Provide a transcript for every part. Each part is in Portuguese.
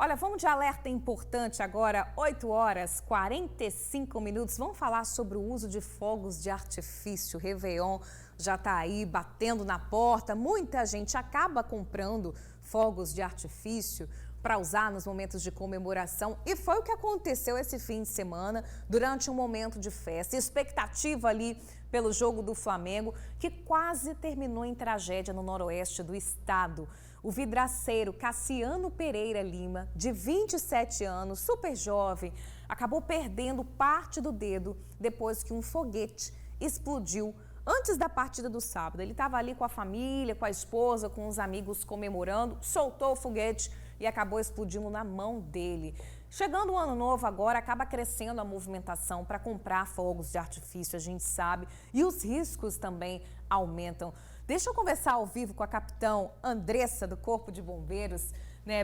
Olha, vamos de alerta importante agora, 8 horas 45 minutos. Vamos falar sobre o uso de fogos de artifício. O Réveillon já está aí batendo na porta. Muita gente acaba comprando fogos de artifício para usar nos momentos de comemoração. E foi o que aconteceu esse fim de semana, durante um momento de festa. Expectativa ali pelo jogo do Flamengo, que quase terminou em tragédia no noroeste do estado. O vidraceiro Cassiano Pereira Lima, de 27 anos, super jovem, acabou perdendo parte do dedo depois que um foguete explodiu antes da partida do sábado. Ele estava ali com a família, com a esposa, com os amigos comemorando, soltou o foguete e acabou explodindo na mão dele. Chegando o ano novo agora, acaba crescendo a movimentação para comprar fogos de artifício, a gente sabe, e os riscos também aumentam. Deixa eu conversar ao vivo com a capitão Andressa, do Corpo de Bombeiros.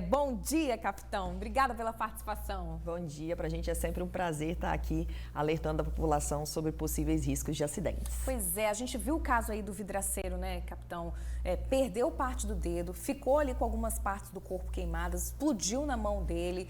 Bom dia, capitão. Obrigada pela participação. Bom dia. Para a gente é sempre um prazer estar aqui alertando a população sobre possíveis riscos de acidentes. Pois é, a gente viu o caso aí do vidraceiro, capitão? Perdeu parte do dedo, ficou ali com algumas partes do corpo queimadas, explodiu na mão dele.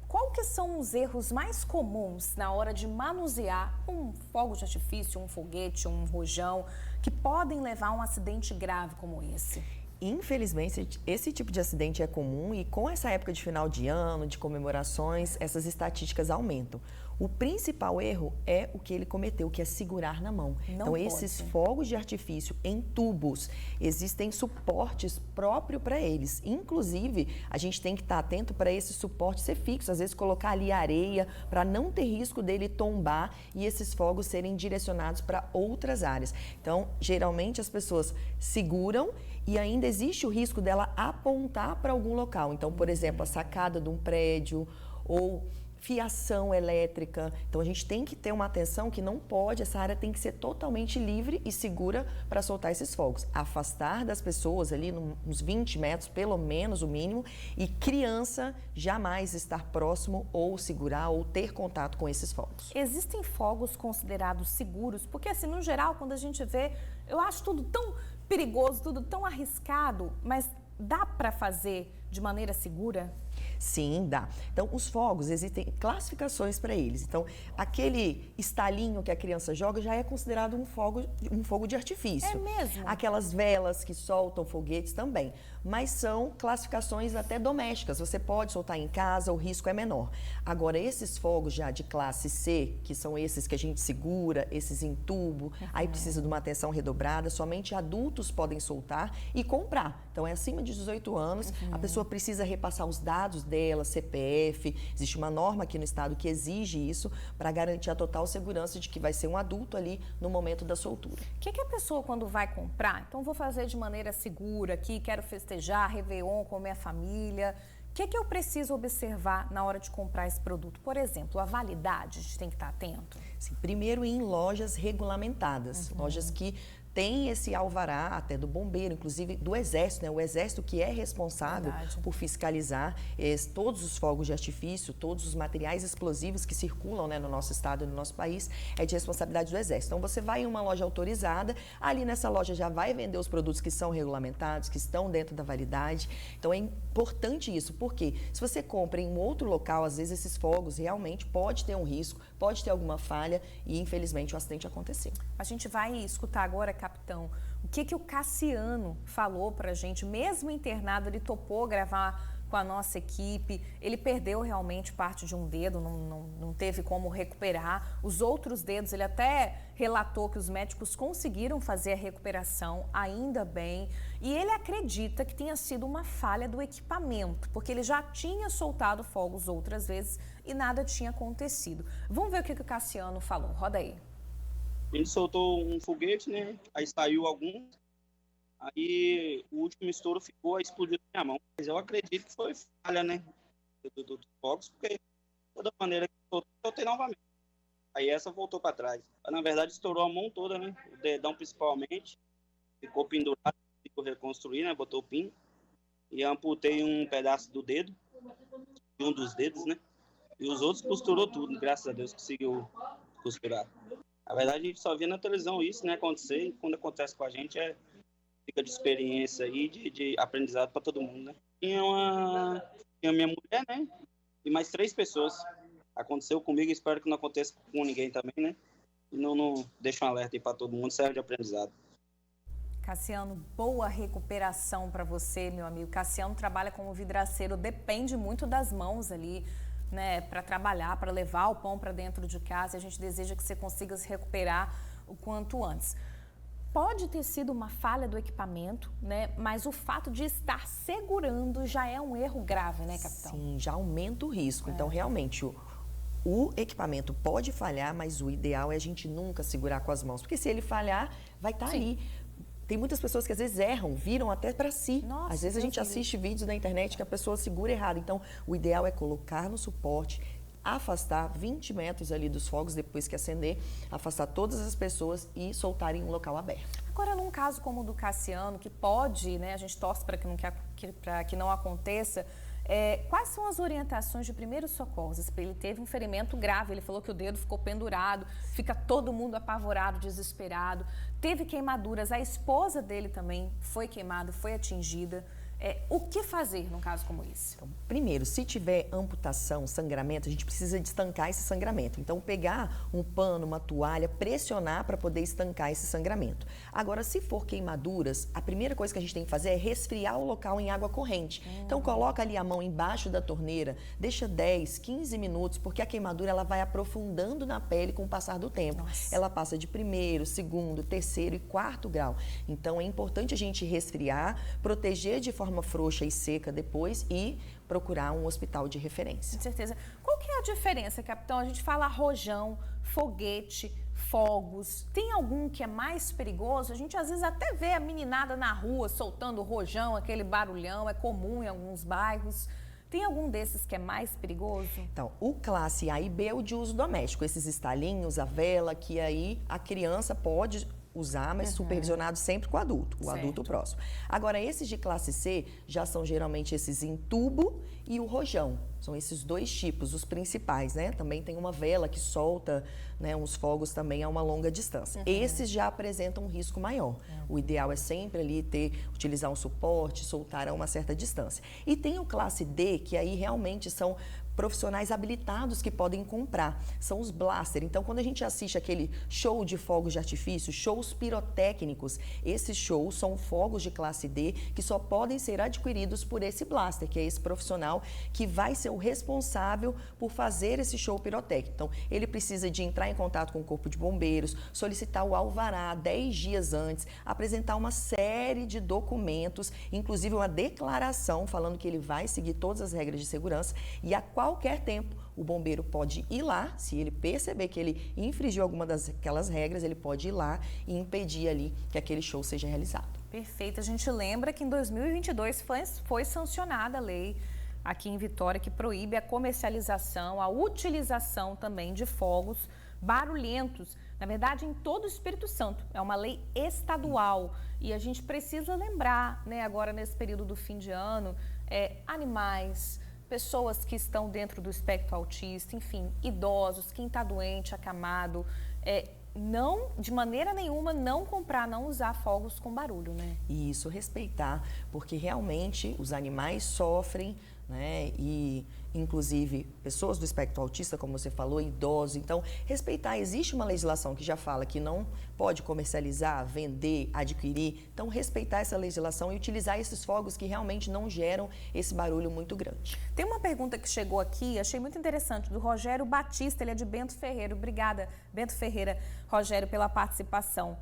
Qual que são os erros mais comuns na hora de manusear um fogo de artifício, um foguete, um rojão, que podem levar a um acidente grave como esse? Infelizmente, esse tipo de acidente é comum e com essa época de final de ano, de comemorações, essas estatísticas aumentam. O principal erro é o que ele cometeu, que é segurar na mão. Então, esses fogos de artifício em tubos, existem suportes próprios para eles. Inclusive, a gente tem que estar atento para esse suporte ser fixo, às vezes colocar ali areia para não ter risco dele tombar e esses fogos serem direcionados para outras áreas. Então, geralmente as pessoas seguram e ainda existe o risco dela apontar para algum local. Então, por exemplo, a sacada de um prédio ou fiação elétrica. Então, a gente tem que ter uma atenção que não pode, essa área tem que ser totalmente livre e segura para soltar esses fogos. Afastar das pessoas ali uns 20 metros, pelo menos o mínimo, e criança jamais estar próximo ou segurar ou ter contato com esses fogos. Existem fogos considerados seguros? Porque, assim, no geral, quando a gente vê, eu acho tudo tão perigoso, tudo tão arriscado, mas dá para fazer de maneira segura? Sim, dá. Então, os fogos, existem classificações para eles. Então, aquele estalinho que a criança joga já é considerado um fogo de artifício. É mesmo? Aquelas velas que soltam foguetes também. Mas são classificações até domésticas. Você pode soltar em casa, o risco é menor. Agora, esses fogos já de classe C, que são esses que a gente segura, esses em tubo, aí precisa de uma atenção redobrada, somente adultos podem soltar e comprar. Então, é acima de 18 anos, a pessoa precisa repassar os dados dela, CPF, existe uma norma aqui no estado que exige isso para garantir a total segurança de que vai ser um adulto ali no momento da soltura. O que a pessoa quando vai comprar, então vou fazer de maneira segura aqui, quero festejar, Réveillon com a minha família, o que eu preciso observar na hora de comprar esse produto? Por exemplo, a validade, a gente tem que estar atento? Sim, primeiro em lojas regulamentadas, lojas que tem esse alvará até do bombeiro, inclusive do Exército, né? O Exército que é responsável por fiscalizar todos os fogos de artifício, todos os materiais explosivos que circulam, né, no nosso estado e no nosso país, é de responsabilidade do Exército. Então, você vai em uma loja autorizada, ali nessa loja já vai vender os produtos que são regulamentados, que estão dentro da validade. Então, é importante isso, porque se você compra em um outro local, às vezes esses fogos realmente pode ter um risco, pode ter alguma falha e, infelizmente, o acidente aconteceu. A gente vai escutar agora, capitão, o que o Cassiano falou pra gente, mesmo internado, ele topou gravar com a nossa equipe, ele perdeu realmente parte de um dedo, não teve como recuperar, os outros dedos, ele até relatou que os médicos conseguiram fazer a recuperação, ainda bem, e ele acredita que tenha sido uma falha do equipamento, porque ele já tinha soltado fogos outras vezes e nada tinha acontecido. Vamos ver o que o Cassiano falou, roda aí. Ele soltou um foguete, né? Aí saiu alguns. Aí o último estouro ficou, aí explodiu na minha mão. Mas eu acredito que foi falha, né? Dos fogos, porque de toda maneira que soltei novamente. Aí essa voltou para trás. Na verdade, estourou a mão toda, né? O dedão principalmente. Ficou pendurado, ficou reconstruir, né? Botou o pino. E amputei um pedaço do dedo. Um dos dedos, né? E os outros costurou tudo. Graças a Deus conseguiu costurar. Na verdade, a gente só via na televisão isso, né, acontecer, e quando acontece com a gente fica de experiência e de aprendizado para todo mundo, né? Tinha tinha minha mulher, né? E mais 3 pessoas. Aconteceu comigo, espero que não aconteça com ninguém também, né? E não deixa um alerta aí para todo mundo, serve de aprendizado. Cassiano, boa recuperação para você, meu amigo. Cassiano trabalha como vidraceiro, depende muito das mãos ali, né, para trabalhar, para levar o pão para dentro de casa. E a gente deseja que você consiga se recuperar o quanto antes. Pode ter sido uma falha do equipamento, né? Mas o fato de estar segurando já é um erro grave, né, capitão? Sim, já aumenta o risco. Então, realmente, o equipamento pode falhar, mas o ideal é a gente nunca segurar com as mãos. Porque se ele falhar, vai estar ali. Tem muitas pessoas que às vezes erram, viram até para si. Nossa, às vezes a gente assiste vídeos na internet que a pessoa segura errado. Então, o ideal é colocar no suporte, afastar 20 metros ali dos fogos depois que acender, afastar todas as pessoas e soltar em um local aberto. Agora, num caso como o do Cassiano, que pode, né, a gente torce para que não aconteça, quais são as orientações de primeiros socorros? Ele teve um ferimento grave, ele falou que o dedo ficou pendurado, fica todo mundo apavorado, desesperado, teve queimaduras, a esposa dele também foi queimada, foi atingida. O que fazer num caso como esse? Então, primeiro, se tiver amputação, sangramento, a gente precisa de estancar esse sangramento. Então, pegar um pano, uma toalha, pressionar para poder estancar esse sangramento. Agora, se for queimaduras, a primeira coisa que a gente tem que fazer é resfriar o local em água corrente. Então, coloca ali a mão embaixo da torneira, deixa 10, 15 minutos, porque a queimadura ela vai aprofundando na pele com o passar do tempo. Nossa. Ela passa de primeiro, segundo, terceiro e quarto grau. Então, é importante a gente resfriar, proteger de forma frouxa e seca depois e procurar um hospital de referência. Com certeza. Qual que é a diferença, capitão? A gente fala rojão, foguete, fogos. Tem algum que é mais perigoso? A gente às vezes até vê a meninada na rua soltando rojão, aquele barulhão, é comum em alguns bairros. Tem algum desses que é mais perigoso? Então, o classe A e B é o de uso doméstico, esses estalinhos, a vela, que aí a criança pode usar, mas supervisionado sempre com o adulto próximo. Agora, esses de classe C já são geralmente esses em tubo e o rojão. São esses dois tipos, os principais, né? Também tem uma vela que solta, né, uns fogos também a uma longa distância. Esses já apresentam um risco maior. O ideal é sempre ali utilizar um suporte, soltar a uma certa distância. E tem o classe D, que aí realmente são profissionais habilitados que podem comprar. São os blaster. Então, quando a gente assiste aquele show de fogos de artifício, shows pirotécnicos, esses shows são fogos de classe D que só podem ser adquiridos por esse blaster, que é esse profissional que vai ser o responsável por fazer esse show pirotécnico. Então, ele precisa de entrar em contato com o Corpo de Bombeiros, solicitar o alvará 10 dias antes, apresentar uma série de documentos, inclusive uma declaração falando que ele vai seguir todas as regras de segurança e a qualquer tempo o bombeiro pode ir lá, se ele perceber que ele infringiu alguma daquelas regras, ele pode ir lá e impedir ali que aquele show seja realizado. Perfeito. A gente lembra que em 2022 foi sancionada a lei aqui em Vitória que proíbe a comercialização, a utilização também de fogos barulhentos. Na verdade, em todo o Espírito Santo. É uma lei estadual e a gente precisa lembrar, né, agora nesse período do fim de ano, animais, pessoas que estão dentro do espectro autista, enfim, idosos, quem está doente, acamado, não, de maneira nenhuma, não comprar, não usar fogos com barulho, né? E isso, respeitar, porque realmente os animais sofrem, né? E, inclusive, pessoas do espectro autista, como você falou, idosos. Então, respeitar. Existe uma legislação que já fala que não pode comercializar, vender, adquirir. Então, respeitar essa legislação e utilizar esses fogos que realmente não geram esse barulho muito grande. Tem uma pergunta que chegou aqui, achei muito interessante, do Rogério Batista, ele é de Bento Ferreira. Obrigada, Bento Ferreira, Rogério, pela participação.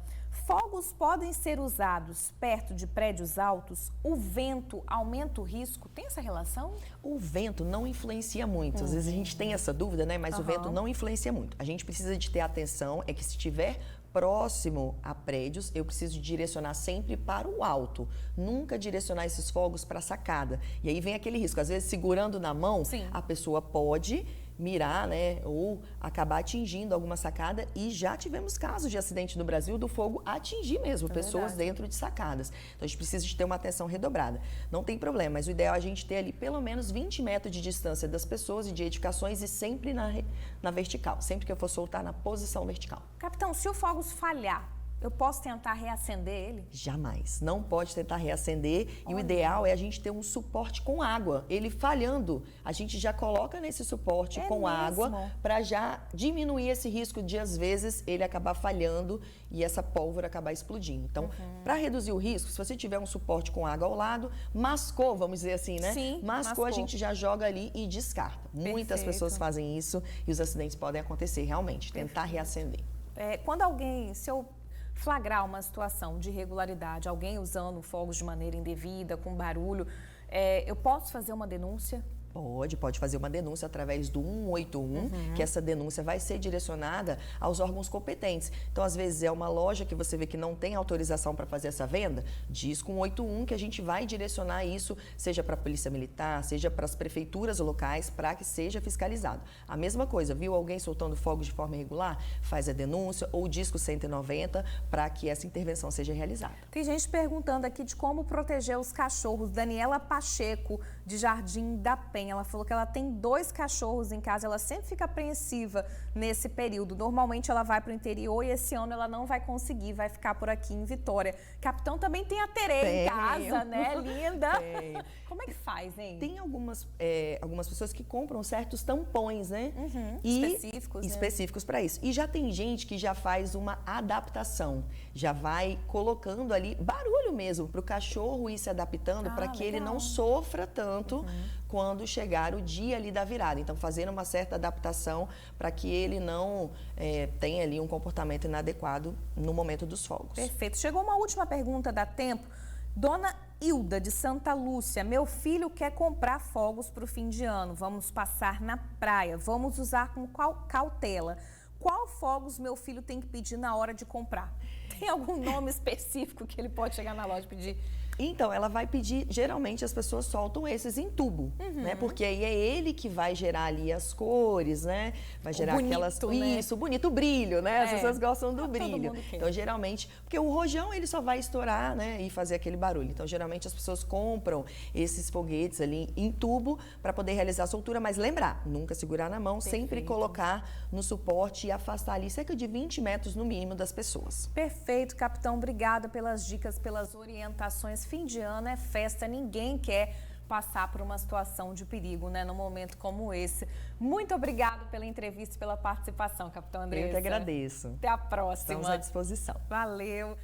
Fogos podem ser usados perto de prédios altos? O vento aumenta o risco? Tem essa relação? O vento não influencia muito. Às vezes a gente tem essa dúvida, né? Mas o vento não influencia muito. A gente precisa de ter atenção, é que se estiver próximo a prédios, eu preciso direcionar sempre para o alto. Nunca direcionar esses fogos para a sacada. E aí vem aquele risco. Às vezes, segurando na mão, a pessoa pode mirar, né, ou acabar atingindo alguma sacada, e já tivemos casos de acidente no Brasil do fogo atingir mesmo pessoas dentro de sacadas. Então a gente precisa de ter uma atenção redobrada. Não tem problema, mas o ideal é a gente ter ali pelo menos 20 metros de distância das pessoas e de edificações e sempre na vertical, sempre que eu for soltar na posição vertical. Capitão, se o fogos falhar, Eu posso tentar reacender ele? Jamais. Não pode tentar reacender. E o ideal é a gente ter um suporte com água. Ele falhando, a gente já coloca nesse suporte com água para já diminuir esse risco de, às vezes, ele acabar falhando e essa pólvora acabar explodindo. Então, para reduzir o risco, se você tiver um suporte com água ao lado, mascou, vamos dizer assim, né? Sim, mascou, a gente já joga ali e descarta. Muitas pessoas fazem isso e os acidentes podem acontecer, realmente. Tentar reacender. Quando alguém, se eu flagrar uma situação de irregularidade, alguém usando fogos de maneira indevida, com barulho, eu posso fazer uma denúncia? Pode fazer uma denúncia através do 181, que essa denúncia vai ser direcionada aos órgãos competentes. Então, às vezes, é uma loja que você vê que não tem autorização para fazer essa venda, diz com o 181 que a gente vai direcionar isso, seja para a Polícia Militar, seja para as prefeituras locais, para que seja fiscalizado. A mesma coisa, viu alguém soltando fogos de forma irregular? Faz a denúncia ou diz com o 190 para que essa intervenção seja realizada. Tem gente perguntando aqui de como proteger os cachorros. Daniela Pacheco, de Jardim da Penha. Ela falou que ela tem 2 cachorros em casa, ela sempre fica apreensiva nesse período. Normalmente ela vai para o interior e esse ano ela não vai conseguir, vai ficar por aqui em Vitória. Capitão também tem a Terê em casa, né? Linda. Tenho. Como é que faz, hein? Tem algumas pessoas que compram certos tampões, né? Específicos para isso. E já tem gente que já faz uma adaptação, já vai colocando ali barulho mesmo para o cachorro ir se adaptando para que ele não sofra tanto quando chegar o dia ali da virada. Então, fazendo uma certa adaptação para que ele não tenha ali um comportamento inadequado no momento dos fogos. Perfeito. Chegou uma última pergunta, dá tempo. Dona Hilda, de Santa Lúcia, meu filho quer comprar fogos para o fim de ano. Vamos passar na praia, vamos usar com cautela. Qual fogos meu filho tem que pedir na hora de comprar? Tem algum nome específico que ele pode chegar na loja e pedir? Então, ela vai pedir, geralmente as pessoas soltam esses em tubo, né? Porque aí é ele que vai gerar ali as cores, né? Vai gerar aquelas... Né? Isso, bonito, o brilho, né? As pessoas gostam do brilho. Então, geralmente... Porque o rojão, ele só vai estourar, né? E fazer aquele barulho. Então, geralmente as pessoas compram esses foguetes ali em tubo para poder realizar a soltura. Mas lembrar, nunca segurar na mão, sempre colocar no suporte e afastar ali cerca de 20 metros no mínimo das pessoas. Perfeito, capitão. Obrigada pelas dicas, pelas orientações. Fim de ano é festa, ninguém quer passar por uma situação de perigo, né, num momento como esse. Muito obrigada pela entrevista e pela participação, capitão Andressa. Eu que agradeço. Até a próxima. Estamos à disposição. Valeu.